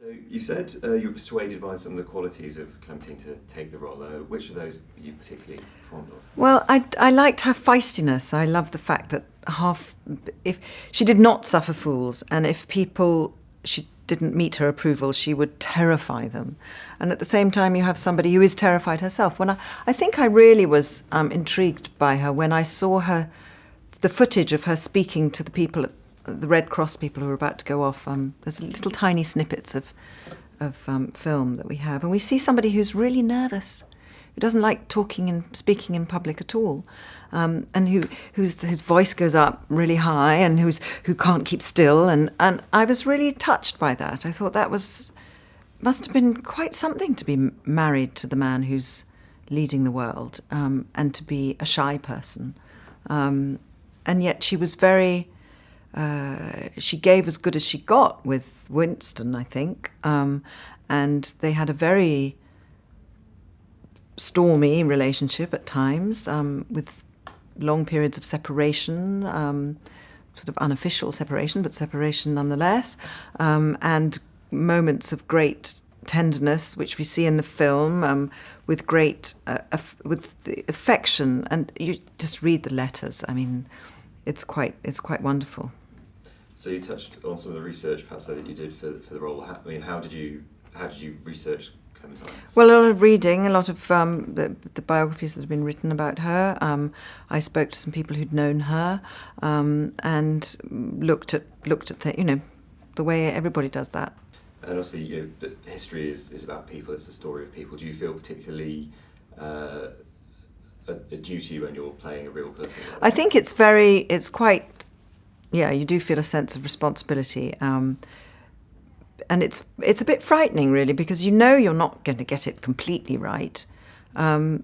So you said you were persuaded by some of the qualities of Clementine to take the role. Which of those are you particularly fond of? Well, I liked her feistiness. I love the fact that if she did not suffer fools, and if she didn't meet her approval, she would terrify them. And at the same time, you have somebody who is terrified herself. I think I really was intrigued by her when I saw the footage of her speaking to the people the Red Cross people who were about to go off. There's little tiny snippets of film that we have, and we see somebody who's really nervous, who doesn't like talking and speaking in public at all, and whose voice goes up really high, and who can't keep still. And I was really touched by that. I thought that must have been quite something to be married to the man who's leading the world, and to be a shy person, and yet she was very. She gave as good as she got with Winston, I think, and they had a very stormy relationship at times, with long periods of separation, sort of unofficial separation, but separation nonetheless, and moments of great tenderness, which we see in the film, with great with the affection. And you just read the letters. I mean, it's quite wonderful. So you touched on some of the research, perhaps, that you did for the role. How did you research Clementine? Well, a lot of reading, a lot of the biographies that have been written about her. I spoke to some people who'd known her, and looked at the way everybody does that. And obviously, the history is about people. It's a story of people. Do you feel particularly a duty when you're playing a real person? I think you do feel a sense of responsibility, and it's a bit frightening, really, because you're not going to get it completely right, and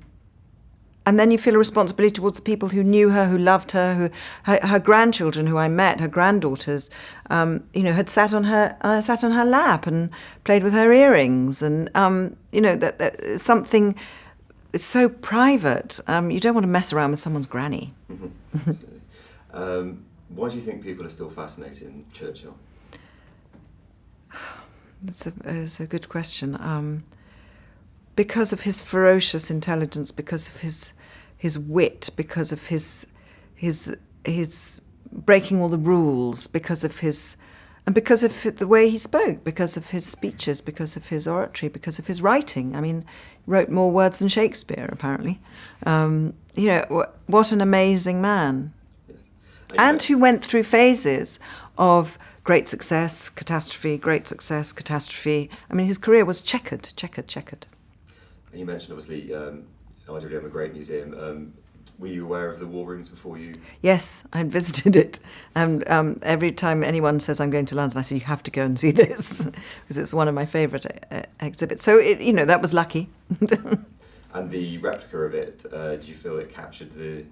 then you feel a responsibility towards the people who knew her, who loved her, her grandchildren, who I met, her granddaughters, had sat on her lap and played with her earrings, and that something. It's so private. You don't want to mess around with someone's granny. Mm-hmm. Why do you think people are still fascinated in Churchill? It's a good question. Because of his ferocious intelligence, because of his wit, because of his breaking all the rules, because of the way he spoke, because of his speeches, because of his oratory, because of his writing. I mean, he wrote more words than Shakespeare, apparently. What an amazing man. And who went through phases of great success, catastrophe, great success, catastrophe. I mean, his career was checkered. And you mentioned, obviously, IWM, a great museum. Were you aware of the war rooms before you? Yes, I had visited it. And every time anyone says I'm going to London, I say, you have to go and see this, because it's one of my favourite exhibits. So, that was lucky. And the replica of it, did you feel it captured the...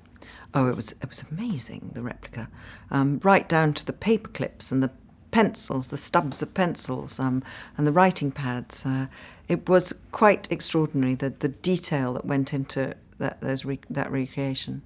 Oh, it was amazing, the replica, right down to the paper clips and the pencils, the stubs of pencils, and the writing pads. It was quite extraordinary, the detail that went into that recreation.